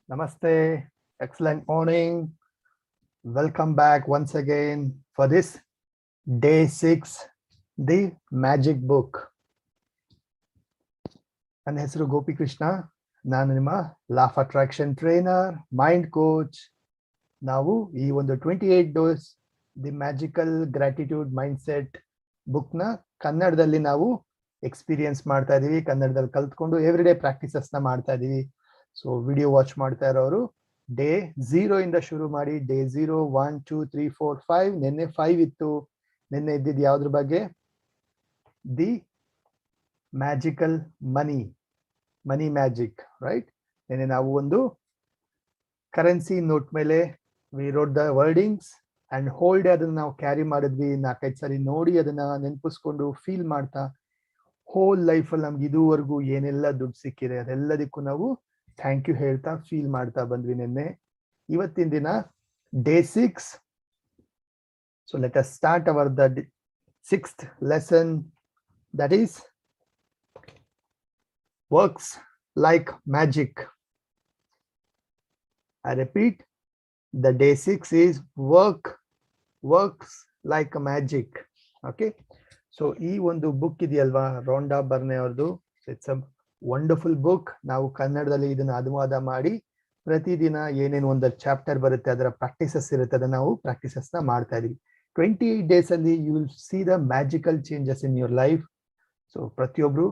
Namaste. Excellent morning. Welcome back once again for this day 6, the magic book. ನನ್ನ ಹೆಸರು ಗೋಪಿ ಕೃಷ್ಣ. ನಾನು ನಿಮ್ಮ ಲಾ of attraction trainer, mind coach. ನಾವು ಈ ಒಂದು 28 days the magical gratitude mind set ಬುಕ್ನ ಕನ್ನಡದಲ್ಲಿ ನಾವು ಎಕ್ಸ್ಪೀರಿಯನ್ಸ್ ಮಾಡ್ತಾ ಇದೀವಿ. ಕನ್ನಡದಲ್ಲಿ ಕಲ್ತ್ಕೊಂಡು ಎವ್ರಿ ಡೇ ಪ್ರಾಕ್ಟೀಸಸ್ನ ಮಾಡ್ತಾ ಇದೀವಿ. ಸೊ ವಿಡಿಯೋ ವಾಚ್ ಮಾಡ್ತಾ ಇರೋರು ಡೇ 0 ಇಂದ ಶುರು ಮಾಡಿ ಡೇ 0, 1, 2, 3, 4, 5. ನಿನ್ನೆ 5 ಇತ್ತು. ನಿನ್ನೆ ಇದ್ದಿದ್ದು ಯಾವ್ದ್ರ ಬಗ್ಗೆ? The magical money magic, right? ನಿನ್ನೆ ನಾವು ಒಂದು ಕರೆನ್ಸಿ ನೋಟ್ ಮೇಲೆ V wrote the wordings and hold ಅದನ್ನ ನಾವು ಕ್ಯಾರಿ ಮಾಡಿದ್ವಿ. 4-5 ಸರಿ ನೋಡಿ ಅದನ್ನ ನೆನಪಿಸ್ಕೊಂಡು ಫೀಲ್ ಮಾಡ್ತಾ ಹೋಲ್ ಲೈಫಲ್ಲಿ ನಮ್ಗೆ ಇದುವರೆಗೂ ಏನೆಲ್ಲ ದುಡ್ಡು ಸಿಕ್ಕಿದೆ ಅದೆಲ್ಲದಕ್ಕೂ ನಾವು ಥ್ಯಾಂಕ್ ಯು ಹೇಳ್ತಾ ಫೀಲ್ ಮಾಡ್ತಾ ಬಂದ್ವಿ ನಿನ್ನೆ. ಇವತ್ತಿನ ದಿನ day 6. So let us start hour the 6th lesson, that is works like magic. I repeat, the day 6 is works like a magic. Okay, so ಈ ಒಂದು ಬುಕ್ ಇದೆಯಲ್ವಾ, ರೋಂಡಾ ಬರ್ನೆ ಅವ್ರದ್ದು, ಇಟ್ಸ್ ಅ ವಂಡರ್ಫುಲ್ ಬುಕ್. ನಾವು ಕನ್ನಡದಲ್ಲಿ ಇದನ್ನ ಅನುವಾದ ಮಾಡಿ ಪ್ರತಿದಿನ ಏನೇನು ಒಂದು ಚಾಪ್ಟರ್ ಬರುತ್ತೆ ಅದರ ಪ್ರಾಕ್ಟೀಸಸ್ ಇರುತ್ತೆ, ಅದನ್ನ ನಾವು ಪ್ರಾಕ್ಟೀಸಸ್ನ ಮಾಡ್ತಾ ಇದೀವಿ. 28 days ಅಲ್ಲಿ you will see the magical changes in your life. So ಪ್ರತಿಯೊಬ್ರು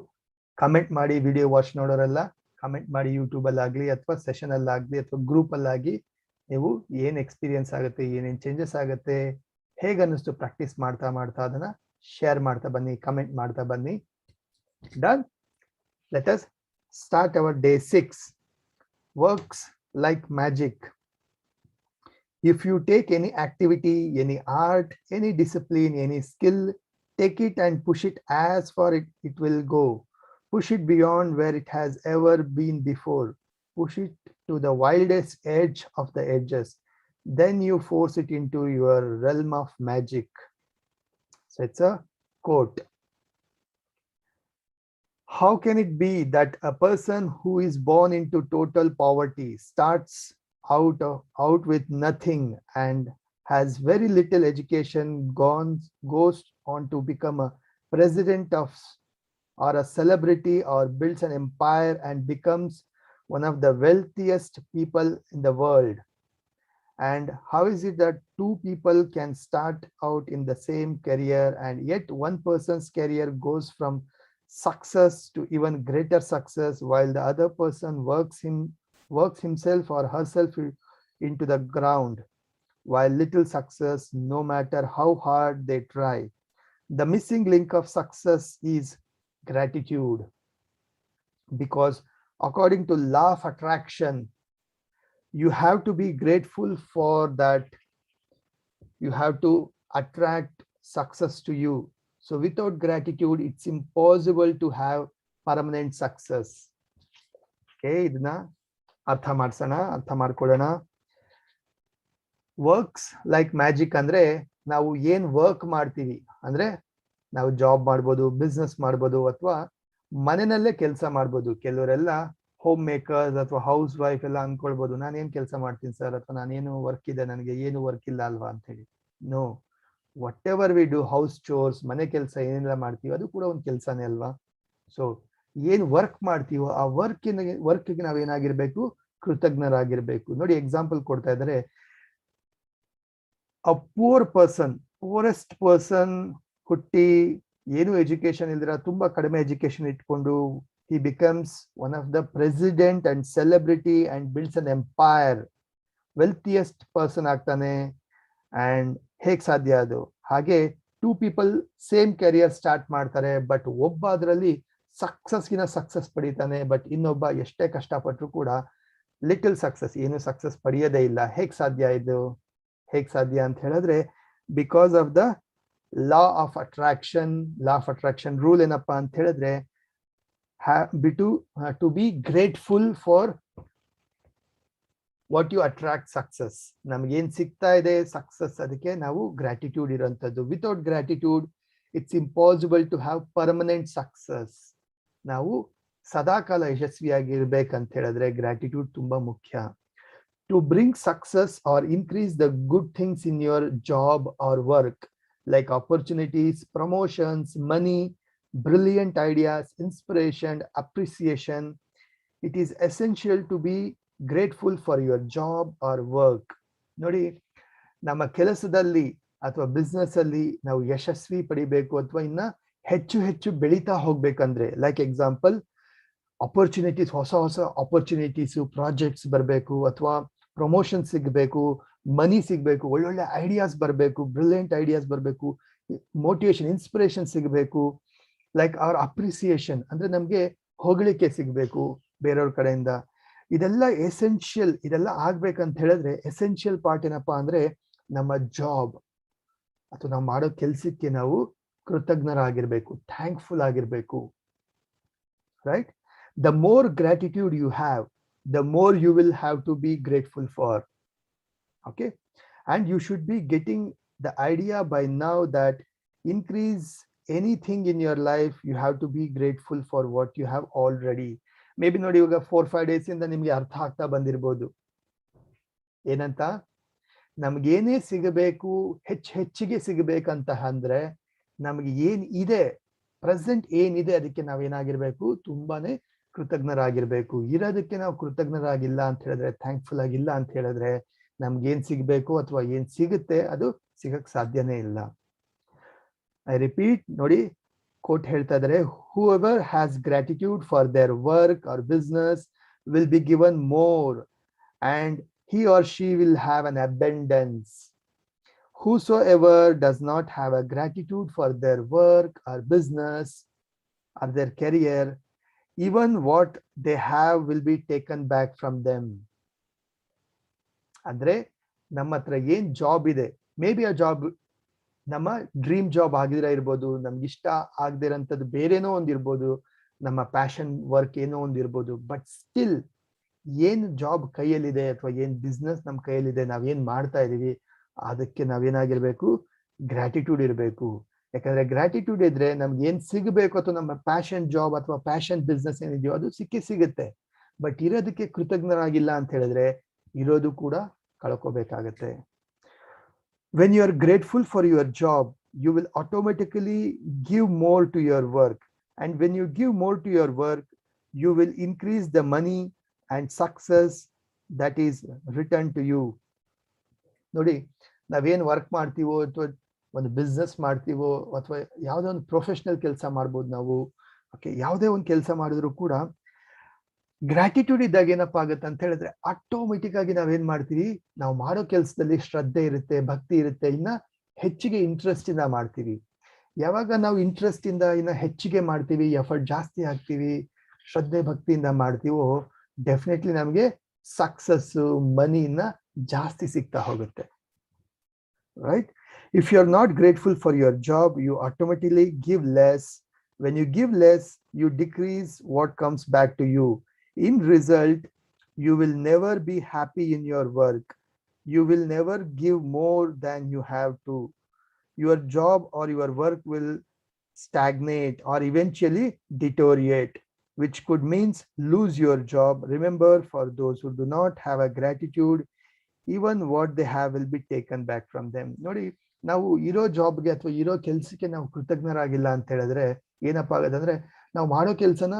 ಕಮೆಂಟ್ ಮಾಡಿ, ವಿಡಿಯೋ ವಾಚ್ ನೋಡೋರೆಲ್ಲ ಕಮೆಂಟ್ ಮಾಡಿ, ಯೂಟ್ಯೂಬ್ ಅಲ್ಲಿ ಆಗ್ಲಿ ಅಥವಾ ಸೆಷನ್ ಅಲ್ಲಿ ಆಗ್ಲಿ ಅಥವಾ ಗ್ರೂಪ್ ಅಲ್ಲಿ ಆಗಿ ನೀವು ಏನ್ ಎಕ್ಸ್ಪೀರಿಯನ್ಸ್ ಆಗುತ್ತೆ, ಏನೇನ್ ಚೇಂಜಸ್ ಆಗುತ್ತೆ, ಹೇಗೆ ಅನ್ನಿಸ್ತು ಪ್ರಾಕ್ಟೀಸ್ ಮಾಡ್ತಾ ಮಾಡ್ತಾ ಅದನ್ನ ಶೇರ್ ಮಾಡ್ತಾ ಬನ್ನಿ, ಕಮೆಂಟ್ ಮಾಡ್ತಾ ಬನ್ನಿ. Done. Let us start our day 6. Works like magic. If you take any activity, any art, any discipline, any skill, take it and push it as far it will go. Push it beyond where it has ever been before. Push it to the wildest edge of the edges. Then you force it into your realm of magic. So it's a quote. How can it be that a person who is born into total poverty starts out with nothing and has very little education, goes on to become a president of or a celebrity or builds an empire and becomes one of the wealthiest people in the world? And how is it that two people can start out in the same career and yet one person's career goes from success to even greater success while the other person works himself or herself into the ground while little success, no matter how hard they try? The missing link of success is gratitude, because according to law of attraction, you have to be grateful for that. You have to attract success to you. So without gratitude, it's impossible to have permanent success. Okay, ಇದನ್ನ ಅರ್ಥ ಮಾಡ್ಕೊಳ್ಳೋಣ. Works like magic ಅಂದ್ರೆ ನಾವು ಏನ್ work ಮಾಡ್ತೀವಿ ಅಂದ್ರೆ ನಾವು job ಮಾಡ್ಬೋದು, ಬಿಸ್ನೆಸ್ ಮಾಡ್ಬೋದು, ಅಥವಾ ಮನೆಯಲ್ಲೇ ಕೆಲಸ ಮಾಡ್ಬೋದು. ಕೆಲವರೆಲ್ಲ ಹೋಮ್ ಮೇಕರ್ಸ್ ಅಥವಾ ಹೌಸ್ ವೈಫ್ ಎಲ್ಲ ಅನ್ಕೊಳ್ಬೋದು, ನಾನೇನ್ ಕೆಲಸ ಮಾಡ್ತೀನಿ ಸರ್, ಅಥವಾ ನಾನೇನು ವರ್ಕ್ ಇದೆ, ನನಗೆ ಏನು ವರ್ಕ್ ಇಲ್ಲ ಅಲ್ವಾ ಅಂತ ಹೇಳಿ. No, whatever we do, house chores, ಮನೆ ಕೆಲಸ ಏನೆಲ್ಲ ಮಾಡ್ತೀವಿ ಅದು ಕೂಡ ಒಂದು ಕೆಲಸನೇ ಅಲ್ವಾ. ಸೊ ಏನ್ ವರ್ಕ್ ಮಾಡ್ತೀವೋ ಆ ವರ್ಕ್ಗೆ ನಾವೇನಾಗಿರ್ಬೇಕು, ಕೃತಜ್ಞರಾಗಿರ್ಬೇಕು. ನೋಡಿ, ಎಕ್ಸಾಂಪಲ್ ಕೊಡ್ತಾ ಇದ್ದಾರೆ. ಅ ಪೂರೆಸ್ಟ್ ಪರ್ಸನ್ ಹುಟ್ಟಿ ಏನು ಎಜುಕೇಶನ್ ಇಲ್ದಿರ ತುಂಬಾ ಕಡಿಮೆ ಎಜುಕೇಶನ್ ಇಟ್ಕೊಂಡು he becomes one of the president and celebrity and builds an empire, wealthiest person ಆಗ್ತಾನೆ. and ಹೇಗ್ ಸಾಧ್ಯ ಅದು? ಹಾಗೆ 2 people ಸೇಮ್ ಕ್ಯಾರಿಯರ್ ಸ್ಟಾರ್ಟ್ ಮಾಡ್ತಾರೆ, ಬಟ್ ಒಬ್ಬ ಅದರಲ್ಲಿ ಸಕ್ಸಸ್ ಪಡೀತಾನೆ, ಬಟ್ ಇನ್ನೊಬ್ಬ ಎಷ್ಟೇ ಕಷ್ಟಪಟ್ಟರು ಕೂಡ ಲಿಟಲ್ ಸಕ್ಸಸ್, ಏನು ಸಕ್ಸಸ್ ಪಡೆಯೋದೇ ಇಲ್ಲ. ಹೇಗ್ ಸಾಧ್ಯ ಇದು? ಹೇಗ್ ಸಾಧ್ಯ ಅಂತ ಹೇಳಿದ್ರೆ, because of the law of attraction rule ಏನಪ್ಪಾ ಅಂತ ಹೇಳಿದ್ರೆ, to be grateful for what you attract success. ನಮ್ಗೆ ಏನ್ ಸಿಗ್ತಾ ಇದೆ ಸಕ್ಸಸ್, ಅದಕ್ಕೆ ನಾವು ಗ್ರಾಟಿಟ್ಯೂಡ್ ಇರೋಂಥದ್ದು. Without gratitude it's impossible to have permanent success. ನಾವು ಸದಾಕಾಲ ಯಶಸ್ವಿಯಾಗಿರ್ಬೇಕಂತ ಹೇಳಿದ್ರೆ ಗ್ರಾಟಿಟ್ಯೂಡ್ ತುಂಬಾ ಮುಖ್ಯ. to bring success or increase the good things in your job or work, like opportunities, promotions, money, brilliant ideas, inspiration, appreciation. It is essential to be grateful for your job or work. ನೋಡಿ, ನಮ್ಮ ಕೆಲಸದಲ್ಲಿ ಅಥವಾ business ಅಲ್ಲಿ ನಾವು ಯಶಸ್ವಿ ಪಡಿಬೇಕು ಅಥವಾ ಇನ್ನ ಹೆಚ್ಚು ಹೆಚ್ಚು ಬೆಳೀತಾ ಹೋಗ್ಬೇಕಂದ್ರೆ, ಲೈಕ್ ಎಕ್ಸಾಂಪಲ್ ಆಪರ್ಚುನಿಟೀಸ್, ಹೊಸ ಹೊಸ ಆಪರ್ಚುನಿಟೀಸ್, ಪ್ರಾಜೆಕ್ಟ್ಸ್ ಬರಬೇಕು, ಅಥವಾ ಪ್ರಮೋಷನ್ ಸಿಗಬೇಕು, ಮನಿ ಸಿಗಬೇಕು, ಒಳ್ಳೊಳ್ಳೆ ಐಡಿಯಾಸ್ ಬರಬೇಕು, ಬ್ರಿಲಿಯಂಟ್ ಐಡಿಯಾಸ್ ಬರಬೇಕು, ಮೋಟಿವೇಶನ್, ಇನ್ಸ್ಪಿರೇಷನ್ ಸಿಗಬೇಕು, ಲೈಕ್ ಅವರ್ ಅಪ್ರಿಸಿಯೇಷನ್ ಅಂದ್ರೆ ನಮ್ಗೆ ಹೊಗಳಿಕೆ ಸಿಗಬೇಕು ಬೇರೆಯವ್ರ ಕಡೆಯಿಂದ. ಇದೆಲ್ಲ ಎಸೆನ್ಷಿಯಲ್. ಇದೆಲ್ಲ ಆಗ್ಬೇಕಂತ ಹೇಳಿದ್ರೆ ಎಸೆನ್ಷಿಯಲ್ ಪಾರ್ಟ್ ಏನಪ್ಪಾ ಅಂದ್ರೆ ನಮ್ಮ ಜಾಬ್ ಅಥವಾ ನಾವು ಮಾಡೋ ಕೆಲ್ಸಕ್ಕೆ ನಾವು ಕೃತಜ್ಞರಾಗಿರ್ಬೇಕು, ಥ್ಯಾಂಕ್ಫುಲ್ ಆಗಿರ್ಬೇಕು. Right? The more gratitude you have, the more you will have to be grateful for. Okay? And you should be getting the idea by now that increase anything in your life, you have to be grateful for what you have already. Maybe ನೋಡಿ, ಇವಾಗ 4-5 days ಇಂದ ನಿಮ್ಗೆ ಅರ್ಥ ಆಗ್ತಾ ಬಂದಿರ್ಬೋದು ಏನಂತ. ನಮ್ಗೇನೇ ಸಿಗಬೇಕು, ಹೆಚ್ಚಿಗೆ ಸಿಗಬೇಕಂತ ಅಂದ್ರೆ ನಮ್ಗೆ ಏನ್ ಇದೆ, ಪ್ರೆಸೆಂಟ್ ಏನಿದೆ, ಅದಕ್ಕೆ ನಾವೇನಾಗಿರ್ಬೇಕು, ತುಂಬಾನೇ ಕೃತಜ್ಞರಾಗಿರ್ಬೇಕು. ಇರೋದಕ್ಕೆ ನಾವು ಕೃತಜ್ಞರಾಗಿಲ್ಲ ಅಂತ ಹೇಳಿದ್ರೆ, ಥ್ಯಾಂಕ್ಫುಲ್ ಆಗಿಲ್ಲ ಅಂತ ಹೇಳಿದ್ರೆ, ನಮ್ಗೇನ್ ಸಿಗ್ಬೇಕು ಅಥವಾ ಏನ್ ಸಿಗುತ್ತೆ ಅದು ಸಿಗಕ್ ಸಾಧ್ಯನೇ ಇಲ್ಲ. ಐ ರಿಪೀಟ್, ನೋಡಿ, ಕೋಟ್ ಹೇಳ್ತಾ ಇದ್ದಾರೆ, whoever has gratitude for their work or business will be given more and he or she will have an abundance. Whosoever does not have a gratitude for their work or business or their career, even what they have will be taken back from them. ಅಂದ್ರೆ ನಮ್ಮ ಹತ್ರ ಏನ್ job ಇದೆ, may be ಆ job ನಮ್ಮ dream job ಆಗಿದ್ರೆ ಇರ್ಬೋದು, ನಮ್ಗೆ ಇಷ್ಟ ಆಗದಿರೋಂಥದ್ದು ಬೇರೇನೋ ಒಂದಿರ್ಬೋದು, ನಮ್ಮ ಪ್ಯಾಷನ್ ವರ್ಕ್ ಏನೋ ಒಂದಿರ್ಬೋದು, ಬಟ್ ಸ್ಟಿಲ್ ಏನ್ ಜಾಬ್ ಕೈಯಲ್ಲಿದೆ ಅಥವಾ ಏನ್ ಬಿಸ್ನೆಸ್ ನಮ್ ಕೈಯಲ್ಲಿದೆ, ನಾವೇನ್ ಮಾಡ್ತಾ ಇದೀವಿ, ಅದಕ್ಕೆ ನಾವೇನಾಗಿರ್ಬೇಕು, ಗ್ರಾಟಿಟ್ಯೂಡ್ ಇರಬೇಕು. ಯಾಕಂದ್ರೆ ಗ್ರಾಟಿಟ್ಯೂಡ್ ಇದ್ರೆ ನಮ್ಗೆ ಏನ್ ಸಿಗಬೇಕು ಅಥವಾ ನಮ್ಮ ಪ್ಯಾಷನ್ ಜಾಬ್ ಅಥವಾ ಪ್ಯಾಷನ್ ಬಿಸ್ನೆಸ್ ಏನಿದೆಯೋ ಅದು ಸಿಗುತ್ತೆ. ಬಟ್ ಇರೋದಕ್ಕೆ ಕೃತಜ್ಞರಾಗಿಲ್ಲ ಅಂತ ಹೇಳಿದ್ರೆ ಇರೋದು ಕೂಡ ಕಳ್ಕೋಬೇಕಾಗತ್ತೆ. When you are grateful for your job, you will automatically give more to your work. And when you give more to your work, you will increase the money and success that is returned to you. ನೋಡಿ, ನಾವೇನ್ work ಮಾಡ್ತೀವೋ ಅಥವಾ ಒಂದು business ಮಾಡ್ತೀವೋ ಅಥವಾ ಯಾವುದೇ ಒಂದು professional ಕೆಲಸ ಮಾಡ್ಬೋದು ನಾವು. ಓಕೆ, ಯಾವುದೇ ಒಂದು ಕೆಲಸ ಮಾಡಿದ್ರು ಕೂಡ ಗ್ರಾಟಿಟ್ಯೂಡ್ ಇದ್ದಾಗ ಏನಪ್ಪಾ ಆಗುತ್ತೆ ಅಂತ ಹೇಳಿದ್ರೆ, ಆಟೋಮೆಟಿಕ್ ಆಗಿ ನಾವೇನ್ ಮಾಡ್ತೀವಿ, ನಾವು ಮಾಡೋ ಕೆಲಸದಲ್ಲಿ ಶ್ರದ್ಧೆ ಇರುತ್ತೆ, ಭಕ್ತಿ ಇರುತ್ತೆ, ಇನ್ನ ಹೆಚ್ಚಿಗೆ ಇಂಟ್ರೆಸ್ಟ್ ಇಂದ ಮಾಡ್ತೀವಿ. ಯಾವಾಗ ನಾವು ಇಂಟ್ರೆಸ್ಟ್ ಇಂದ ಇನ್ನ ಹೆಚ್ಚಿಗೆ ಮಾಡ್ತೀವಿ, ಎಫರ್ಟ್ ಜಾಸ್ತಿ ಹಾಕ್ತೀವಿ, ಶ್ರದ್ಧೆ ಭಕ್ತಿಯಿಂದ ಮಾಡ್ತೀವೋ, ಡೆಫಿನೆಟ್ಲಿ ನಮ್ಗೆ ಸಕ್ಸಸ್, ಮನಿನ ಜಾಸ್ತಿ ಸಿಗ್ತಾ ಹೋಗುತ್ತೆ. Right? If you are not grateful for your job, you automatically give less. When you give less, you decrease what comes back to you. In result, you will never be happy in your work. You will never give more than you have to. Your job or your work will stagnate or eventually deteriorate, which could means lose your job. Remember, for those who do not have a gratitude, even what they have will be taken back from them. ನೋಡಿ, ನಾವು ಇರೋ ಜಾಬ್ಗೆ ಅಥವಾ ಇರೋ ಕೆಲ್ಸಕ್ಕೆ ನಾವು ಕೃತಜ್ಞರಾಗಿಲ್ಲ ಅಂತ ಹೇಳಿದ್ರೆ ಏನಪ್ಪಾ ಆಗುತ್ತೆ ಅಂದ್ರೆ, ನಾವು ಮಾಡೋ ಕೆಲ್ಸನ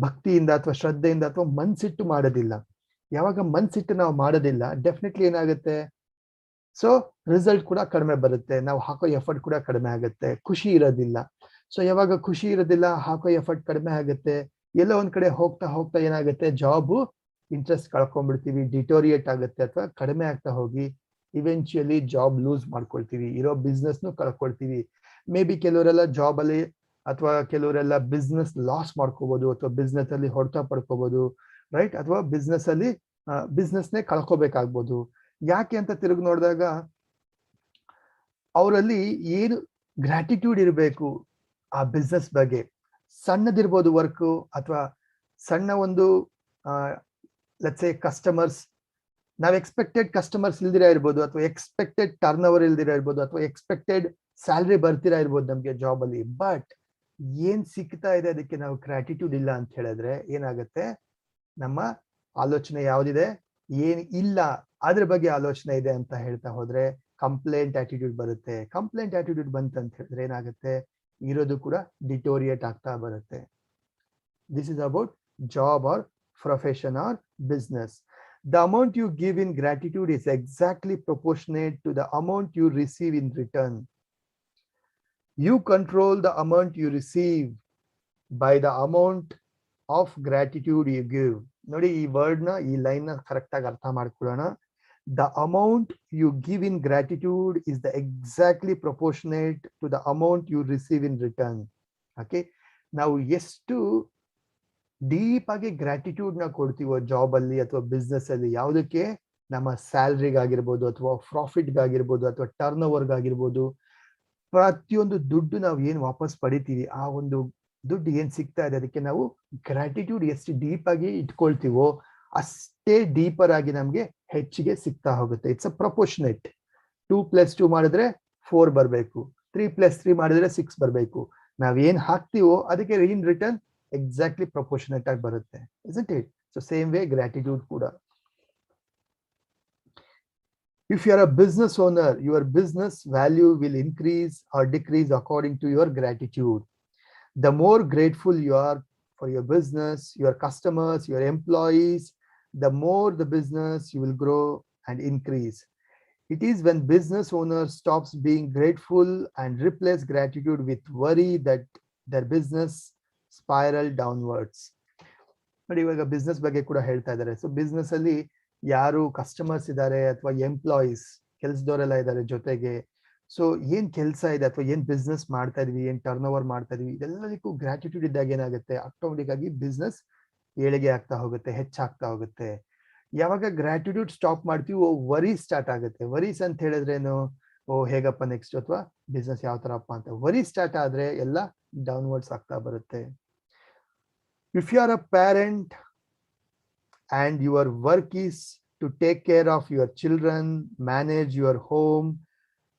ಭಕ್ತಿಯಿಂದ ಅಥವಾ ಶ್ರದ್ಧೆಯಿಂದ ಅಥವಾ ಮನ್ಸಿಟ್ಟು ಮಾಡೋದಿಲ್ಲ. ಯಾವಾಗ ಮನ್ಸಿಟ್ಟು ನಾವು ಮಾಡೋದಿಲ್ಲ, ಡೆಫಿನೆಟ್ಲಿ ಏನಾಗುತ್ತೆ, ಸೊ ರಿಸಲ್ಟ್ ಕೂಡ ಕಡಿಮೆ ಬರುತ್ತೆ, ನಾವು ಹಾಕೋ ಎಫರ್ಟ್ ಕೂಡ ಕಡಿಮೆ ಆಗುತ್ತೆ, ಖುಷಿ ಇರೋದಿಲ್ಲ. ಸೊ ಯಾವಾಗ ಖುಷಿ ಇರೋದಿಲ್ಲ, ಹಾಕೋ ಎಫರ್ಟ್ ಕಡಿಮೆ ಆಗುತ್ತೆ, ಎಲ್ಲ ಒಂದ್ ಕಡೆ ಹೋಗ್ತಾ ಹೋಗ್ತಾ ಏನಾಗುತ್ತೆ, ಜಾಬು ಇಂಟ್ರೆಸ್ಟ್ ಕಳ್ಕೊಂಡ್ಬಿಡ್ತೀವಿ, ಡಿಟೋರಿಯೇಟ್ ಆಗುತ್ತೆ ಅಥವಾ ಕಡಿಮೆ ಆಗ್ತಾ ಹೋಗಿ ಇವೆಂಚುಯಲಿ ಜಾಬ್ ಲೂಸ್ ಮಾಡ್ಕೊಳ್ತೀವಿ, ಇರೋ ಬಿಸ್ನೆಸ್ನು ಕಳ್ಕೊಳ್ತೀವಿ. ಮೇ ಬಿ ಕೆಲವರೆಲ್ಲ ಜಾಬ್ ಅಲ್ಲಿ ಅಥವಾ ಕೆಲವರೆಲ್ಲ ಬಿಸ್ನೆಸ್ ಲಾಸ್ ಮಾಡ್ಕೋಬಹುದು ಅಥವಾ ಬಿಸ್ನೆಸ್ ಅಲ್ಲಿ ಹೊಡೆತ ಪಡ್ಕೋಬಹುದು, ರೈಟ್? ಅಥವಾ ಬಿಸ್ನೆಸ್ ಅಲ್ಲಿ ಬಿಸ್ನೆಸ್ನೇ ಕಳ್ಕೋಬೇಕಾಗ್ಬೋದು. ಯಾಕೆ ಅಂತ ತಿರುಗಿ ನೋಡಿದಾಗ ಅವರಲ್ಲಿ ಏನು ಗ್ರಾಟಿಟ್ಯೂಡ್ ಇರಬೇಕು ಆ ಬಿಸ್ನೆಸ್ ಬಗ್ಗೆ. ಸಣ್ಣದಿರ್ಬೋದು ವರ್ಕ್, ಅಥವಾ ಸಣ್ಣ ಒಂದು ಲೆಟ್ಸ್ ಸೇ ಕಸ್ಟಮರ್ಸ್, ನಾವು ಎಕ್ಸ್ಪೆಕ್ಟೆಡ್ ಕಸ್ಟಮರ್ಸ್ ಇಲ್ದಿರಾ ಇರ್ಬೋದು, ಅಥವಾ ಎಕ್ಸ್ಪೆಕ್ಟೆಡ್ ಟರ್ನ್ ಓವರ್ ಇಲ್ದಿರಾ ಇರ್ಬೋದು, ಅಥವಾ ಎಕ್ಸ್ಪೆಕ್ಟೆಡ್ ಸ್ಯಾಲ್ರಿ ಬರ್ತಿರಾ ಇರ್ಬೋದು ನಮ್ಗೆ ಜಾಬ್ ಅಲ್ಲಿ. ಬಟ್ ಏನ್ ಸಿಗ್ತಾ ಇದೆ ಅದಕ್ಕೆ ನಾವು ಗ್ರಾಟಿಟ್ಯೂಡ್ ಇಲ್ಲ ಅಂತ ಹೇಳಿದ್ರೆ ಏನಾಗುತ್ತೆ, ನಮ್ಮ ಆಲೋಚನೆ ಯಾವ್ದಿದೆ, ಏನ್ ಇಲ್ಲ ಅದ್ರ ಬಗ್ಗೆ ಆಲೋಚನೆ ಇದೆ ಅಂತ ಹೇಳ್ತಾ ಹೋದ್ರೆ ಕಂಪ್ಲೇಂಟ್ ಆಟಿಟ್ಯೂಡ್ ಬರುತ್ತೆ. ಕಂಪ್ಲೇಂಟ್ ಆಟಿಟ್ಯೂಡ್ ಬಂತಂತ ಹೇಳಿದ್ರೆ ಏನಾಗುತ್ತೆ, ಇರೋದು ಕೂಡ ಡಿಟೋರಿಯೇಟ್ ಆಗ್ತಾ ಬರುತ್ತೆ. This is about job or profession or business. The amount you give in gratitude is exactly proportionate to the amount you receive in return. You control the amount you receive by the amount of gratitude you give. ನೋಡಿ ಈ word ನ, ಈ line ನ correct ಆಗಿ ಅರ್ಥ ಮಾಡ್ಕೊಳ್ಳೋಣ. The amount you give in gratitude is the exactly proportionate to the amount you receive in return. Okay, ನಾವು ಎಷ್ಟು ಡೀಪ್ ಆಗಿ ಗ್ರಾಟಿಟ್ಯೂಡ್ ನ ಕೊಡ್ತೀವೋ ಜಾಬ್ ಅಲ್ಲಿ ಅಥವಾ ಬಿಸ್ನೆಸ್ ಅಲ್ಲಿ, ಯಾವುದಕ್ಕೆ, ನಮ್ಮ ಸ್ಯಾಲ್ರಿಗಾಗಿರ್ಬೋದು ಅಥವಾ ಪ್ರಾಫಿಟ್ಗಾಗಿರ್ಬೋದು ಅಥವಾ ಟರ್ನ್ ಓವರ್ಗಾಗಿರ್ಬೋದು, ಪ್ರತಿಯೊಂದು ದುಡ್ಡು ನಾವು ಏನ್ ವಾಪಸ್ ಪಡಿತೀವಿ, ಆ ಒಂದು ದುಡ್ಡು ಏನ್ ಸಿಗ್ತಾ ಇದೆ ಅದಕ್ಕೆ ನಾವು ಗ್ರಾಟಿಟ್ಯೂಡ್ ಎಷ್ಟು ಡೀಪ್ ಆಗಿ ಇಟ್ಕೊಳ್ತೀವೋ ಅಷ್ಟೇ ಡೀಪರ್ ಆಗಿ ನಮ್ಗೆ ಹೆಚ್ಚಿಗೆ ಸಿಗ್ತಾ ಹೋಗುತ್ತೆ. It's a proportionate. 2+2 ಮಾಡಿದ್ರೆ 4 ಬರಬೇಕು, 3+3 ಮಾಡಿದ್ರೆ 6 ಬರಬೇಕು. ನಾವೇನ್ ಹಾಕ್ತಿವೋ ಅದಕ್ಕೆ ಇನ್ ರಿಟರ್ನ್ exactly proportionate ಆಗಿ ಬರುತ್ತೆ, isn't it? So same way gratitude kuda. If you are a business owner, your business value will increase or decrease according to your gratitude. The more grateful you are for your business, your customers, your employees, the more the business you will grow and increase. It is when business owner stops being grateful and replace gratitude with worry that their business spiral downwards. ನೋಡಿ, ಇವಾಗ business ಬಗ್ಗೆ ಕೂಡ ಹೇಳ್ತಾ ಇದ್ದಾರೆ. So business ಅಲ್ಲಿ ಯಾರು customers ಇದ್ದಾರೆ ಅಥವಾ ಎಂಪ್ಲಾಯೀಸ್, ಕೆಲ್ಸದವರೆಲ್ಲ ಇದ್ದಾರೆ ಜೊತೆಗೆ, ಸೊ ಏನ್ ಕೆಲಸ ಇದೆ ಅಥವಾ ಏನ್ ಬಿಸ್ನೆಸ್ ಮಾಡ್ತಾ ಇದೀವಿ, ಏನ್ ಟರ್ನ್ ಓವರ್ ಮಾಡ್ತಾ ಇದೀವಿ, ಇದೆಲ್ಲದಕ್ಕೂ ಗ್ರಾಟಿಟ್ಯೂಡ್ ಇದ್ದಾಗ ಏನಾಗುತ್ತೆ, ಆಟೋಮೆಟಿಕ್ ಆಗಿ ಬಿಸ್ನೆಸ್ ಏಳಿಗೆ ಆಗ್ತಾ ಹೋಗುತ್ತೆ, ಹೆಚ್ಚಾಗ್ತಾ ಹೋಗುತ್ತೆ. ಯಾವಾಗ ಗ್ರಾಟಿಟ್ಯೂಡ್ ಸ್ಟಾಪ್ ಮಾಡ್ತೀವಿ, ವರಿ ಸ್ಟಾರ್ಟ್ ಆಗುತ್ತೆ. ವರೀಸ್ ಅಂತ ಹೇಳಿದ್ರೇನು, ಓ ಹೇಗಪ್ಪ ನೆಕ್ಸ್ಟ್, ಅಥವಾ ಬಿಸ್ನೆಸ್ ಯಾವ ತರಪ್ಪ ಅಂತ. ವರಿ ಸ್ಟಾರ್ಟ್ ಆದ್ರೆ ಎಲ್ಲ ಡೌನ್ವರ್ಡ್ಸ್ ಆಗ್ತಾ ಬರುತ್ತೆ. If you are a parent and your work is to take care of your children, manage your home,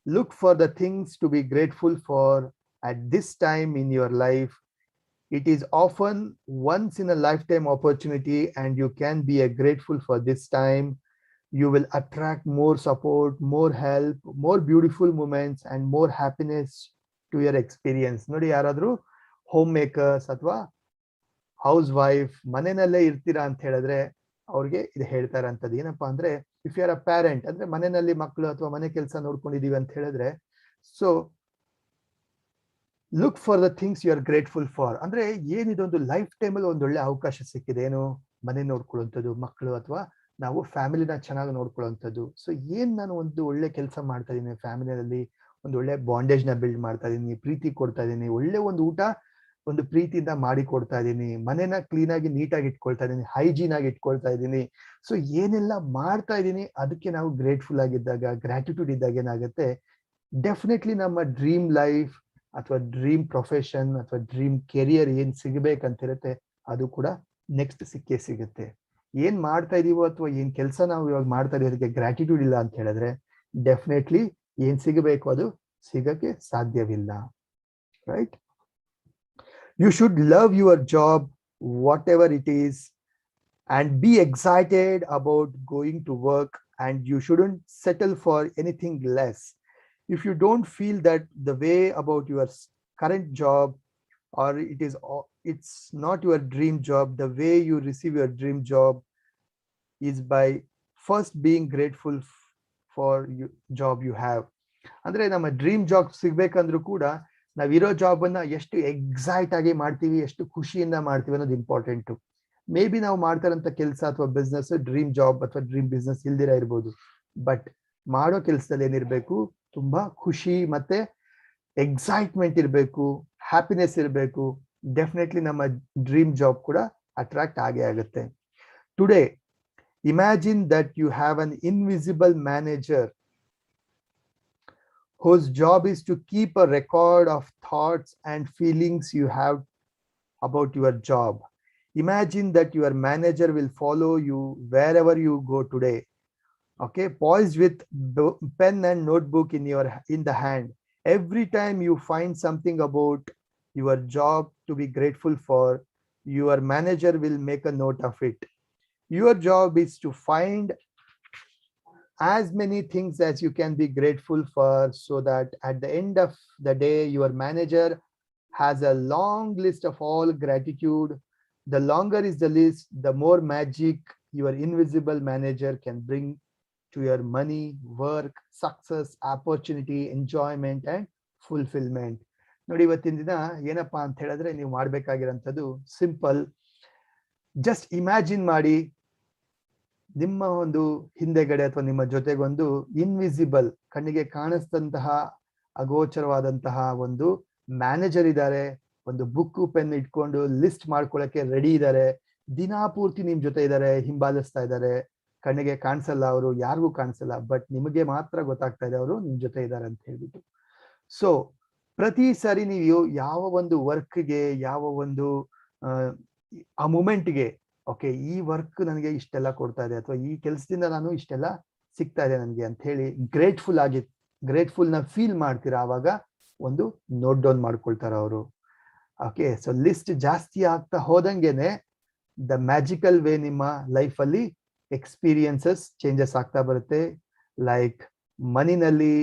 look for the things to be grateful for at this time in your life. It is often once in a lifetime opportunity and you can be grateful for this time. You will attract more support, more help, more beautiful moments and more happiness to your experience. ನೋಡಿ, ಯಾರಾದ್ರೂ home makers ಅಥವಾ house wife ಮನೆಯಲ್ಲೇ ಇರ್ತೀರಾ ಅಂತ ಹೇಳಿದ್ರೆ ಅವ್ರಿಗೆ ಇದು ಹೇಳ್ತಾ ಇರೋಂಥದ್ದು ಏನಪ್ಪಾ ಅಂದ್ರೆ, if you are a parent ಅಂದ್ರೆ ಮನೆಯಲ್ಲಿ ಮಕ್ಕಳು ಅಥವಾ ಮನೆ ಕೆಲಸ ನೋಡ್ಕೊಂಡಿದೀವಿ ಅಂತ ಹೇಳಿದ್ರೆ, so look for the things you are grateful for. ಅಂದ್ರೆ ಏನಿದೊಂದು ಲೈಫ್ ಟೈಮಲ್ಲಿ ಒಂದೊಳ್ಳೆ ಅವಕಾಶ ಸಿಕ್ಕಿದೆ, ಏನು, ಮನೆ ನೋಡ್ಕೊಳ್ಳುವಂಥದ್ದು, ಮಕ್ಕಳು ಅಥವಾ ನಾವು ಫ್ಯಾಮಿಲಿನ ಚೆನ್ನಾಗಿ ನೋಡ್ಕೊಳ್ಳುವಂಥದ್ದು. ಸೊ ಏನ್ ನಾನು ಒಂದು ಒಳ್ಳೆ ಕೆಲಸ ಮಾಡ್ತಾ ಇದೀನಿ, ಫ್ಯಾಮಿಲಿಯಲ್ಲಿ ಒಂದು ಒಳ್ಳೆ ಬಾಂಡೇಜ್ ನ ಬಿಲ್ಡ್ ಮಾಡ್ತಾ ಇದೀನಿ, ಪ್ರೀತಿ ಕೊಡ್ತಾ ಇದೀನಿ, ಒಳ್ಳೆ ಒಂದು ಊಟ ಒಂದು ಪ್ರೀತಿಯಿಂದ ಮಾಡಿ ಕೊಡ್ತಾ ಇದ್ದೀನಿ, ಮನೆನ ಕ್ಲೀನ್ ಆಗಿ ನೀಟಾಗಿ ಇಟ್ಕೊಳ್ತಾ ಇದ್ದೀನಿ, ಹೈಜೀನ್ ಆಗಿ ಇಟ್ಕೊಳ್ತಾ ಇದ್ದೀನಿ. ಸೊ ಏನೆಲ್ಲ ಮಾಡ್ತಾ ಇದ್ದೀನಿ ಅದಕ್ಕೆ ನಾವು ಗ್ರೇಟ್ಫುಲ್ ಆಗಿದ್ದಾಗ, ಗ್ರಾಟಿಟ್ಯೂಡ್ ಇದ್ದಾಗ ಏನಾಗುತ್ತೆ, ಡೆಫಿನೆಟ್ಲಿ ನಮ್ಮ ಡ್ರೀಮ್ ಲೈಫ್ ಅಥವಾ ಡ್ರೀಮ್ ಪ್ರೊಫೆಷನ್ ಅಥವಾ ಡ್ರೀಮ್ ಕೆರಿಯರ್ ಏನ್ ಸಿಗಬೇಕಂತಿರುತ್ತೆ ಅದು ಕೂಡ ನೆಕ್ಸ್ಟ್ ಸಿಕ್ಕೇ ಸಿಗುತ್ತೆ. ಏನ್ ಮಾಡ್ತಾ ಇದೀವೋ ಅಥವಾ ಏನ್ ಕೆಲಸ ನಾವು ಇವಾಗ ಮಾಡ್ತಾ ಇದೀವಿ ಅದಕ್ಕೆ ಗ್ರಾಟಿಟ್ಯೂಡ್ ಇಲ್ಲ ಅಂತ ಹೇಳಿದ್ರೆ ಡೆಫಿನೆಟ್ಲಿ ಏನ್ ಸಿಗಬೇಕು ಅದು ಸಿಗಕ್ಕೆ ಸಾಧ್ಯವಿಲ್ಲ. Right? You should love your job, whatever it is, and be excited about going to work, and you shouldn't settle for anything less. If you don't feel that the way about your current job, or it's not your dream job, the way you receive your dream job is by first being grateful for your job you have. ಅಂದ್ರೆ ನಮ್ಮ dream job ಸಿಗ್ಬೇಕಂದ್ರೂ ಕೂಡ ನಾವಿರೋ job ಅನ್ನ ಎಷ್ಟು excite ಆಗಿ ಮಾಡ್ತೀವಿ, ಎಷ್ಟು ಖುಷಿಯಿಂದ ಮಾಡ್ತೀವಿ ಅನ್ನೋದು ಇಂಪಾರ್ಟೆಂಟ್. ಮೇ ಬಿ ನಾವು ಮಾಡ್ತಾರಂತ ಕೆಲಸ ಅಥವಾ ಬಿಸ್ನೆಸ್ ಡ್ರೀಮ್ ಜಾಬ್ ಅಥವಾ ಡ್ರೀಮ್ ಬಿಸ್ನೆಸ್ ಇಲ್ದಿರ ಇರ್ಬೋದು, ಬಟ್ ಮಾಡೋ ಕೆಲಸದಲ್ಲಿ ಏನಿರ್ಬೇಕು, ತುಂಬಾ ಖುಷಿ ಮತ್ತೆ ಎಕ್ಸೈಟ್ಮೆಂಟ್ ಇರಬೇಕು, ಹ್ಯಾಪಿನೆಸ್ ಇರಬೇಕು. ಡೆಫಿನೆಟ್ಲಿ ನಮ್ಮ ಡ್ರೀಮ್ ಜಾಬ್ ಕೂಡ ಅಟ್ರಾಕ್ಟ್ ಆಗೇ ಆಗುತ್ತೆ. Today imagine that you have an invisible manager whose job is to keep a record of thoughts and feelings you have about your job. Imagine that your manager will follow you wherever you go today. Okay, poised with pen and notebook in the hand. Every time you find something about your job to be grateful for, your manager will make a note of it. Your job is to find as many things as you can be grateful for, so that at the end of the day, your manager has a long list of all gratitude. The longer is the list, the more magic your invisible manager can bring to your money, work, success, opportunity, enjoyment, and fulfillment. ನೋಡಿ, ಇವತ್ತಿನ ದಿನ ಏನಪ್ಪಾ ಅಂತ ಹೇಳಿದ್ರೆ, ನೀವು ಮಾಡ್ಬೇಕಾಗಿರೋಂಥದ್ದು simple. Just imagine ಮಾಡಿ, ನಿಮ್ಮ ಒಂದು ಹಿಂದೆಗಡೆ ಅಥವಾ ನಿಮ್ಮ ಜೊತೆಗೊಂದು ಇನ್ವಿಸಿಬಲ್, ಕಣ್ಣಿಗೆ ಕಾಣಿಸ್ತಂತಹ ಅಗೋಚರವಾದಂತಹ ಒಂದು ಮ್ಯಾನೇಜರ್ ಇದ್ದಾರೆ. ಒಂದು ಬುಕ್ ಪೆನ್ ಇಟ್ಕೊಂಡು ಲಿಸ್ಟ್ ಮಾಡ್ಕೊಳಕ್ಕೆ ರೆಡಿ ಇದ್ದಾರೆ. ದಿನಾಪೂರ್ತಿ ನಿಮ್ ಜೊತೆ ಇದ್ದಾರೆ, ಹಿಂಬಾಲಿಸ್ತಾ ಇದ್ದಾರೆ. ಕಣ್ಣಿಗೆ ಕಾಣಿಸಲ್ಲ, ಅವರು ಯಾರಿಗೂ ಕಾಣಿಸಲ್ಲ, ಬಟ್ ನಿಮಗೆ ಮಾತ್ರ ಗೊತ್ತಾಗ್ತಾ ಇದೆ ಅವರು ನಿಮ್ ಜೊತೆ ಇದ್ದಾರೆ ಅಂತ ಹೇಳ್ಬಿಟ್ಟು. ಸೊ ಪ್ರತಿ ಸಾರಿ ನೀವು ಯಾವ ಒಂದು ವರ್ಕ್ಗೆ, ಯಾವ ಒಂದು ಆ ಮೂಮೆಂಟ್ಗೆ, ಓಕೆ ಈ ವರ್ಕ್ ನನಗೆ ಇಷ್ಟೆಲ್ಲ ಕೊಡ್ತಾ ಇದೆ, ಅಥವಾ ಈ ಕೆಲಸದಿಂದ ನಾನು ಇಷ್ಟೆಲ್ಲ ಸಿಗ್ತಾ ಇದೆ ನನಗೆ ಅಂತ ಹೇಳಿ ಗ್ರೇಟ್ಫುಲ್ ನ ಫೀಲ್ ಮಾಡ್ತೀರಾ, ಆವಾಗ ಒಂದು ನೋಟ್ ಡೌನ್ ಮಾಡ್ಕೊಳ್ತಾರ ಅವರು. ಓಕೆ, ಸೊ ಲಿಸ್ಟ್ ಜಾಸ್ತಿ ಆಗ್ತಾ ಹೋದಂಗೆನೆ ದ ಮ್ಯಾಜಿಕಲ್ ವೇ ನಿಮ್ಮ ಲೈಫ್ ಅಲ್ಲಿ ಎಕ್ಸ್ಪೀರಿಯನ್ಸಸ್ ಚೇಂಜಸ್ ಆಗ್ತಾ ಬರುತ್ತೆ. ಲೈಕ್ ಮನಿನಲ್ಲಿ,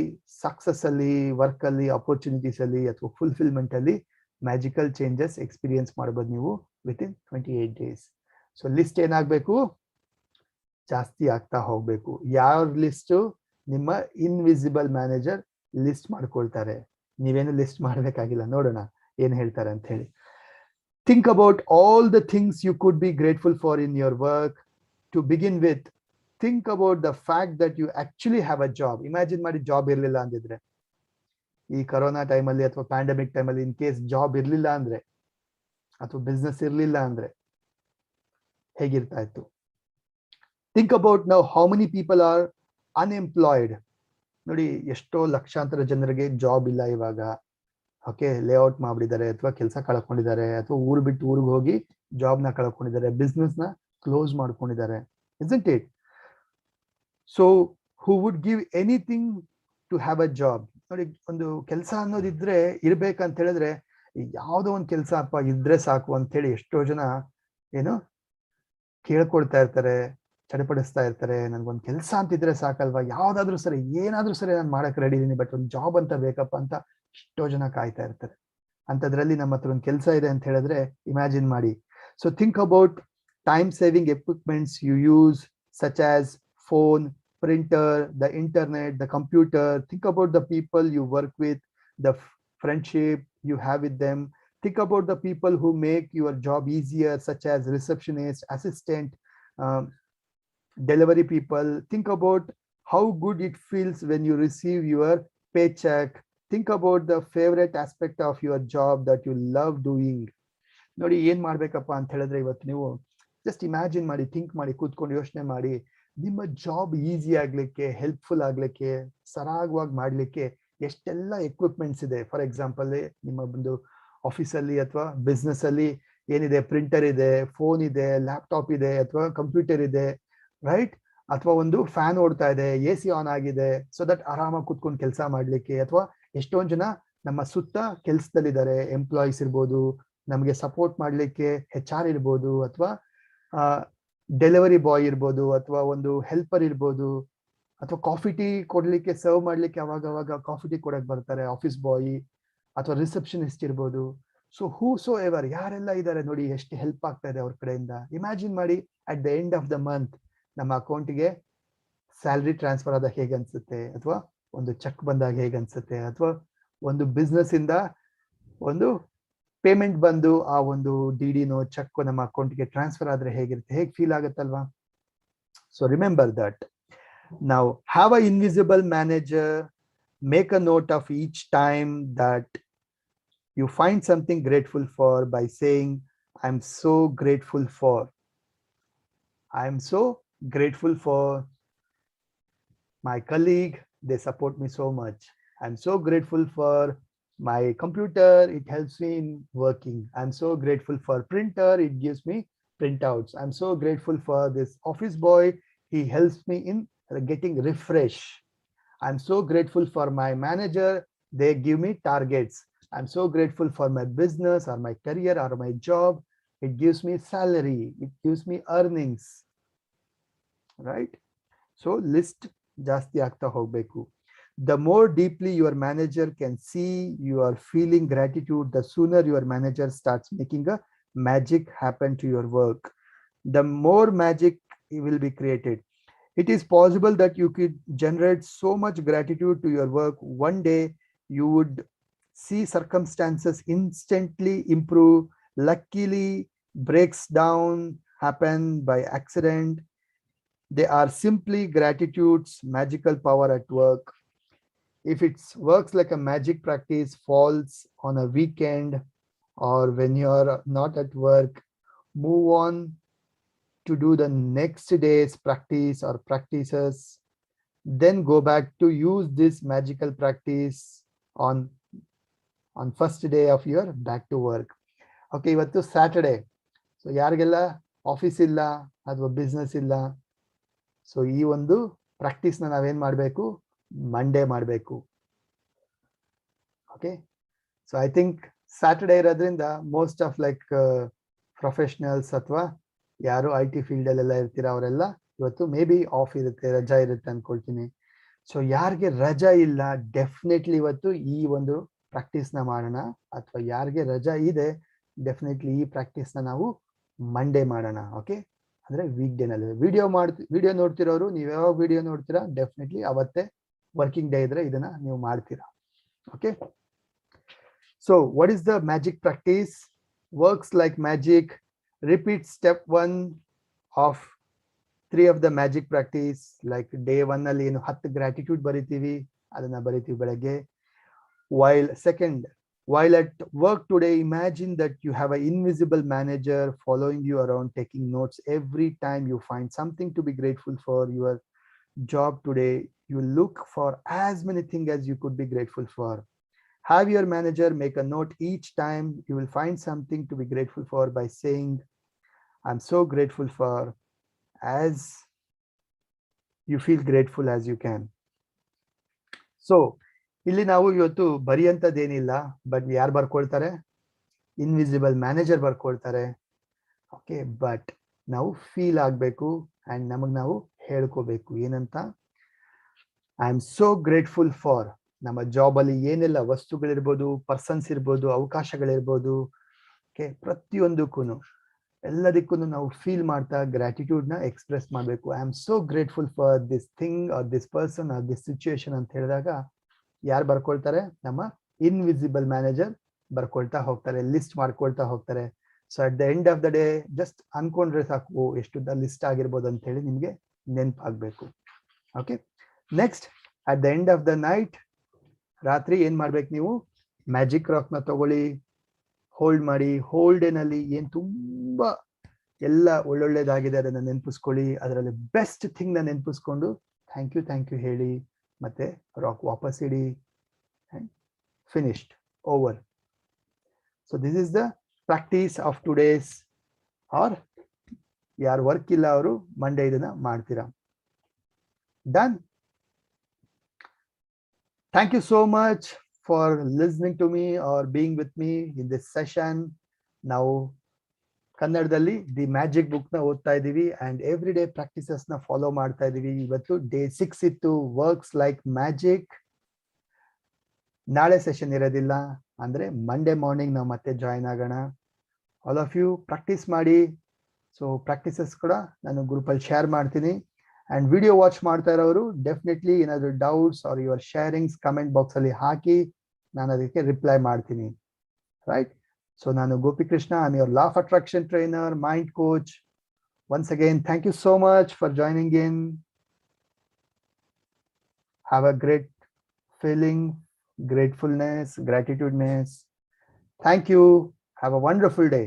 ಸಕ್ಸಸ್ ಅಲ್ಲಿ, ವರ್ಕ್ ಅಲ್ಲಿ, ಅಪರ್ಚುನಿಟೀಸ್ ಅಲ್ಲಿ, ಅಥವಾ ಫುಲ್ಫಿಲ್ಮೆಂಟ್ ಅಲ್ಲಿ ಮ್ಯಾಜಿಕಲ್ ಚೇಂಜಸ್ ಎಕ್ಸ್ಪೀರಿಯನ್ಸ್ ಮಾಡಬಹುದು ನೀವು ವಿತಿನ್ 28 days. ಸೊ ಲಿಸ್ಟ್ ಏನಾಗಬೇಕು? ಜಾಸ್ತಿ ಆಗ್ತಾ ಹೋಗ್ಬೇಕು. ಯಾವ ಲಿಸ್ಟ್? ನಿಮ್ಮ ಇನ್ವಿಸಿಬಲ್ ಮ್ಯಾನೇಜರ್ ಲಿಸ್ಟ್ ಮಾಡ್ಕೊಳ್ತಾರೆ, ನೀವೇನು ಲಿಸ್ಟ್ ಮಾಡ್ಬೇಕಾಗಿಲ್ಲ. ನೋಡೋಣ ಏನ್ ಹೇಳ್ತಾರೆ ಅಂತ ಹೇಳಿ. Think about all the things you could be grateful for in your work. To begin with, think about the fact that you actually have a job. Imagine ಮಾಡಿ, job ಇರಲಿಲ್ಲ ಅಂದಿದ್ರೆ, ಈ ಕರೋನಾ ಟೈಮಲ್ಲಿ ಅಥವಾ ಪ್ಯಾಂಡಮಿಕ್ ಟೈಮಲ್ಲಿ ಇನ್ ಕೇಸ್ ಜಾಬ್ ಇರಲಿಲ್ಲ ಅಂದ್ರೆ, ಅಥವಾ ಬಿಸ್ನೆಸ್ ಇರಲಿಲ್ಲ ಅಂದ್ರೆ ಹೇಗಿರ್ತಾ ಇತ್ತು? Think about now how many people are unemployed. ನೋಡಿ, ಎಷ್ಟೋ ಲಕ್ಷಾಂತರ ಜನರಿಗೆ ಜಾಬ್ ಇಲ್ಲ ಇವಾಗ. ಓಕೆ, ಲೇಔಟ್ ಮಾಡ್ಬಿಟ್ಟಿದ್ದಾರೆ, ಅಥವಾ ಕೆಲಸ ಕಳ್ಕೊಂಡಿದ್ದಾರೆ, ಅಥವಾ ಊರು ಬಿಟ್ಟು ಊರಿಗೆ ಹೋಗಿ ಜಾಬ್ನ ಕಳ್ಕೊಂಡಿದ್ದಾರೆ, ಬಿಸ್ನೆಸ್ ನ ಕ್ಲೋಸ್ ಮಾಡ್ಕೊಂಡಿದ್ದಾರೆ. isn't it? So who would give anything to have a job? ನೋಡಿ, ಒಂದು ಕೆಲಸ ಅನ್ನೋದಿದ್ರೆ, ಇರ್ಬೇಕಂತ ಹೇಳಿದ್ರೆ, ಯಾವುದೋ ಒಂದು ಕೆಲಸ ಅಪ್ಪ ಇದ್ರೆ ಸಾಕು ಅಂತ ಹೇಳಿ ಎಷ್ಟೋ ಜನ ಏನು ಕೇಳ್ಕೊಳ್ತಾ ಇರ್ತಾರೆ, ಚಡಪಡಿಸ್ತಾ ಇರ್ತಾರೆ. ನನ್ಗೊಂದು ಕೆಲಸ ಅಂತಿದ್ರೆ ಸಾಕಲ್ವಾ, ಯಾವ್ದಾದ್ರು ಸರಿ, ಏನಾದ್ರೂ ಸರಿ ನಾನು ಮಾಡಕ್ ರೆಡಿ ಇದೀನಿ, ಬಟ್ ಒಂದು ಜಾಬ್ ಅಂತ ಬೇಕಪ್ಪ ಅಂತ ಎಷ್ಟೋ ಜನ ಕಾಯ್ತಾ ಇರ್ತಾರೆ. ಅಂತದ್ರಲ್ಲಿ ನಮ್ಮ ಹತ್ರ ಒಂದು ಕೆಲಸ ಇದೆ ಅಂತ ಹೇಳಿದ್ರೆ ಇಮ್ಯಾಜಿನ್ ಮಾಡಿ. So think about time saving equipments you use, such as phone, printer, the internet, the computer. Think about the people you work with, the friendship you have with them. Think about the people who make your job easier, such as receptionist, assistant, delivery people. Think about how good it feels when you receive your paycheck. Think about the favorite aspect of your job that you love doing. ನೋಡಿ, ಏನ್ ಮಾಡ್ಬೇಕಪ್ಪ ಅಂತ ಹೇಳಿದ್ರೆ, ಇವತ್ತು ನೀವು just imagine ಮಾಡಿ, think ಮಾಡಿ, ಕೂತ್ಕೊಂಡು ಯೋಚನೆ ಮಾಡಿ, ನಿಮ್ಮ ಜಾಬ್ ಈಸಿ ಆಗ್ಲಿಕ್ಕೆ, ಹೆಲ್ಪ್ಫುಲ್ ಆಗ್ಲಿಕ್ಕೆ, ಸರಾಗವಾಗಿ ಮಾಡ್ಲಿಕ್ಕೆ ಎಷ್ಟೆಲ್ಲ ಎಕ್ವಿಪ್ಮೆಂಟ್ಸ್ ಇದೆ. ಫಾರ್ ಎಕ್ಸಾಂಪಲ್, ನಿಮ್ಮ ಒಂದು ಆಫೀಸಲ್ಲಿ ಅಥವಾ ಬಿಸ್ನೆಸ್ ಅಲ್ಲಿ ಏನಿದೆ, ಪ್ರಿಂಟರ್ ಇದೆ, ಫೋನ್ ಇದೆ, ಲ್ಯಾಪ್ಟಾಪ್ ಇದೆ, ಅಥವಾ ಕಂಪ್ಯೂಟರ್ ಇದೆ, ರೈಟ್? ಅಥವಾ ಒಂದು ಫ್ಯಾನ್ ಓಡ್ತಾ ಇದೆ, AC ಆನ್ ಆಗಿದೆ, ಸೊ ದಟ್ ಆರಾಮಾಗಿ ಕೂತ್ಕೊಂಡು ಕೆಲಸ ಮಾಡ್ಲಿಕ್ಕೆ. ಅಥವಾ ಎಷ್ಟೊಂದು ಜನ ನಮ್ಮ ಸುತ್ತ ಕೆಲಸದಲ್ಲಿದ್ದಾರೆ, ಎಂಪ್ಲಾಯೀಸ್ ಇರ್ಬೋದು, ನಮಗೆ ಸಪೋರ್ಟ್ ಮಾಡ್ಲಿಕ್ಕೆ HR ಇರ್ಬೋದು, ಅಥವಾ ಡೆಲಿವರಿ ಬಾಯ್ ಇರ್ಬೋದು, ಅಥವಾ ಒಂದು ಹೆಲ್ಪರ್ ಇರ್ಬೋದು, ಅಥವಾ ಕಾಫಿ ಟೀ ಕೊಡ್ಲಿಕ್ಕೆ, ಸರ್ವ್ ಮಾಡ್ಲಿಕ್ಕೆ ಅವಾಗ ಕಾಫಿ ಟೀ ಕೊಡಕ್ ಬರ್ತಾರೆ ಆಫೀಸ್ ಬಾಯ್, ಅಥವಾ ರಿಸೆಪ್ಷನಿಸ್ಟ್ ಇರ್ಬೋದು. ಸೊ ಹೂ ಎವರ್, ಯಾರೆಲ್ಲ ಇದ್ದಾರೆ ನೋಡಿ, ಎಷ್ಟು ಹೆಲ್ಪ್ ಆಗ್ತಾ ಇದೆ ಅವ್ರ ಕಡೆಯಿಂದ. ಇಮ್ಯಾಜಿನ್ ಮಾಡಿ, at the end of the month ನಮ್ಮ ಅಕೌಂಟ್ಗೆ ಸ್ಯಾಲ್ರಿ ಟ್ರಾನ್ಸ್ಫರ್ ಆದಾಗ ಹೇಗೆ ಅನ್ಸುತ್ತೆ, ಅಥವಾ ಒಂದು ಚೆಕ್ ಬಂದಾಗ ಹೇಗೆ ಅನ್ಸುತ್ತೆ, ಅಥವಾ ಒಂದು ಬಿಸ್ನೆಸ್ ಇಂದ ಒಂದು ಪೇಮೆಂಟ್ ಬಂದು ಆ ಒಂದು DD-ನೋ ಚೆಕ್ ನಮ್ಮ ಅಕೌಂಟ್ಗೆ ಟ್ರಾನ್ಸ್ಫರ್ ಆದ್ರೆ ಹೇಗಿರುತ್ತೆ, ಹೇಗೆ ಫೀಲ್ ಆಗುತ್ತಲ್ವಾ? So remember that. ನಾವು have a invisible manager. Make a note of each time that you find something grateful for by saying, I am so grateful for, I am so grateful for my colleague, they support me so much. I'm so grateful for my computer, it helps me in working. I'm so grateful for printer, it gives me printouts. I'm so grateful for this office boy, he helps me in getting refresh. I'm so grateful for my manager, they give me targets. I'm so grateful for my business or my career or my job, it gives me salary, it gives me earnings, right? So list ಜಾಸ್ತಿ ಆಗ್ತಾ ಹೋಗ್ಬೇಕು. The more deeply your manager can see you are feeling gratitude, the sooner your manager starts making a magic happen to your work. The more magic will be created. It is possible that you could generate so much gratitude to your work. One day you would see circumstances instantly improve. Luckily, breaks down happen by accident. They are simply gratitude's magical power at work. If it works like a magic practice falls on a weekend or when you're not at work, move on to do the next day's practice or practices. Then go back to use this magical practice on first day of your back to work. Okay, ಇವತ್ತು Saturday. So ಯಾರಿಗೆಲ್ಲ office ಇಲ್ಲ ಅಥವಾ business ಇಲ್ಲ, so ಈ ಒಂದು ಪ್ರಾಕ್ಟೀಸ್ನ ನಾವೇನ್ ಮಾಡಬೇಕು, Monday ಮಾಡಬೇಕು. Okay, so I think Saturday ಇರೋದ್ರಿಂದ ಮೋಸ್ಟ್ ಆಫ್ ಲೈಕ್ ಪ್ರೊಫೆಷನಲ್ಸ್ ಅಥವಾ ಯಾರು ಐ ಟಿ ಫೀಲ್ಡ್ ಅಲ್ಲೆಲ್ಲ ಇರ್ತೀರ ಅವರೆಲ್ಲ ಇವತ್ತು ಮೇ ಬಿ ಆಫ್ ಇರುತ್ತೆ, ರಜಾ ಇರುತ್ತೆ ಅನ್ಕೊಳ್ತೀನಿ. ಸೊ ಯಾರಿಗೆ ರಜಾ ಇಲ್ಲ, ಡೆಫಿನೆಟ್ಲಿ ಇವತ್ತು ಈ ಒಂದು ಪ್ರಾಕ್ಟೀಸ್ನ ಮಾಡೋಣ. ಅಥವಾ ಯಾರಿಗೆ ರಜಾ ಇದೆ, ಡೆಫಿನೆಟ್ಲಿ ಈ ಪ್ರಾಕ್ಟೀಸ್ನ ನಾವು ಮಂಡೇ ಮಾಡೋಣ. ಓಕೆ, ಅಂದ್ರೆ ವೀಕ್ ಡೇನಲ್ಲಿ ವಿಡಿಯೋ ನೋಡ್ತಿರೋರು, ನೀವು ಯಾವಾಗ ವಿಡಿಯೋ ನೋಡ್ತೀರಾ ಡೆಫಿನೆಟ್ಲಿ ಅವತ್ತೇ ವರ್ಕಿಂಗ್ ಡೇ ಇದ್ರೆ ಇದನ್ನ ನೀವು ಮಾಡ್ತೀರಾ. Okay, so what is the magic practice? Works like magic. Repeat step 1 of 3 of the magic practice. Like day 1 ಅಲ್ಲಿ ಏನು 10 gratitude ಬರಿತೀವಿ, ಅದನ್ನ ಬರಿತೀವಿ ಬೆಳಗ್ಗೆ. While at work today, imagine that you have an invisible manager following you around, taking notes every time you find something to be grateful for. Your job today, you look for as many things as you could be grateful for. Have your manager make a note each time you will find something to be grateful for by saying, I'm so grateful for, as you feel grateful as you can. So, ಇಲ್ಲಿ ನಾವು ಇವತ್ತು ಬರೆಯಂತದ್ದೇನಿಲ್ಲ, but ಯಾರು ಬರ್ಕೊಳ್ತಾರೆ, invisible manager ಬರ್ಕೊಳ್ತಾರೆ. Okay, but ನಾವು feel ಆಗಬೇಕು and ನಮಗೆ ನಾವು ಹೇಳ್ಕೋಬೇಕು ಏನಂತ, I am so grateful for. ನಮ್ಮ ಜಾಬ್ ಅಲ್ಲಿ ಏನೆಲ್ಲ ವಸ್ತುಗಳಿರ್ಬೋದು, ಪರ್ಸನ್ಸ್ ಇರ್ಬೋದು, ಅವಕಾಶಗಳಿರ್ಬೋದು, ಓಕೆ, ಪ್ರತಿಯೊಂದಕ್ಕೂ ಎಲ್ಲದಕ್ಕೂ ನಾವು ಫೀಲ್ ಮಾಡ್ತಾ ಗ್ರಾಟಿಟ್ಯೂಡ್ ನ ಎಕ್ಸ್ಪ್ರೆಸ್ ಮಾಡಬೇಕು. I am so grateful for this thing or this person or this situation ಅಂತ ಹೇಳಿದಾಗ ಯಾರು ಬರ್ಕೊಳ್ತಾರೆ, ನಮ್ಮ ಇನ್ವಿಸಿಬಲ್ ಮ್ಯಾನೇಜರ್ ಬರ್ಕೊಳ್ತಾ ಹೋಗ್ತಾರೆ, ಲಿಸ್ಟ್ ಮಾಡ್ಕೊಳ್ತಾ ಹೋಗ್ತಾರೆ. So at the end of the day just ಅನ್ಕೊಂಡ್ರೆ ಸಾಕು ಎಷ್ಟು ಲಿಸ್ಟ್ ಆಗಿರ್ಬೋದು ಅಂತ ಹೇಳಿ ನಿಮ್ಗೆ ನೆನಪಾಗ್ಬೇಕು. Okay, next at the end of the night, ರಾತ್ರಿ ಏನ್ ಮಾಡ್ಬೇಕು ನೀವು, ಮ್ಯಾಜಿಕ್ ರಾಕ್ ನ ತಗೊಳ್ಳಿ, ಹೋಲ್ಡ್ ಮಾಡಿ. ಹೋಲ್ಡ್ ನಲ್ಲಿ ಏನ್ ತುಂಬಾ ಎಲ್ಲ ಒಳ್ಳೊಳ್ಳೇದಾಗಿದೆ ಅದನ್ನ ನೆನಪಿಸ್ಕೊಳ್ಳಿ. ಅದರಲ್ಲಿ ಬೆಸ್ಟ್ ಥಿಂಗ್ ನ ನೆನಪಿಸ್ಕೊಂಡು ಥ್ಯಾಂಕ್ ಯು ಹೇಳಿ, ಮತ್ತೆ ರಾಕ್ ವಾಪಸ್ ಇಡಿ. Finished, over. So this is the practice of today's. Or ಯಾರು ವರ್ಕ್ ಇಲ್ಲ ಅವರು ಮಂಡೇ ಇದನ್ನ ಮಾಡ್ತೀರಾ. Done. Thank you so much for listening to me or being with me in this session. ನಾವು ಕನ್ನಡದಲ್ಲಿ ದಿ ಮ್ಯಾಜಿಕ್ ಬುಕ್ ನ ಓದ್ತಾ ಇದೀವಿ ಅಂಡ್ ಎವ್ರಿ ಡೇ ಪ್ರಾಕ್ಟೀಸಸ್ ನ ಫಾಲೋ ಮಾಡ್ತಾ ಇದೀವಿ. ಇವತ್ತು ಡೇ 6 ಇತ್ತು, ವರ್ಕ್ಸ್ ಲೈಕ್ ಮ್ಯಾಜಿಕ್. ನಾಳೆ ಸೆಷನ್ ಇರೋದಿಲ್ಲ, ಅಂದ್ರೆ ಮಂಡೇ ಮಾರ್ನಿಂಗ್ ನಾವು ಮತ್ತೆ ಜಾಯಿನ್ ಆಗೋಣ. ಆಲ್ ಆಫ್ ಯು ಪ್ರಾಕ್ಟೀಸ್ ಮಾಡಿ. ಸೊ ಪ್ರಾಕ್ಟೀಸಸ್ ಕೂಡ ನಾನು ಗ್ರೂಪಲ್ಲಿ ಶೇರ್ ಮಾಡ್ತೀನಿ. ಅಂಡ್ ವಿಡಿಯೋ ವಾಚ್ ಮಾಡ್ತಾ ಇರೋರು ಡೆಫಿನೆಟ್ಲಿ ಏನಾದ್ರು doubts or your sharings comment box ಅಲ್ಲಿ ಹಾಕಿ, ನಾನು ಅದಕ್ಕೆ ರಿಪ್ಲೈ ಮಾಡ್ತೀನಿ. ರೈಟ್. ಸೊ ನಾನು Gopikrishna, I am your law of attraction trainer, mind coach. Once again thank you so much for joining in. Have a great feeling, gratefulness, gratitudeness. Thank you. Have a wonderful day.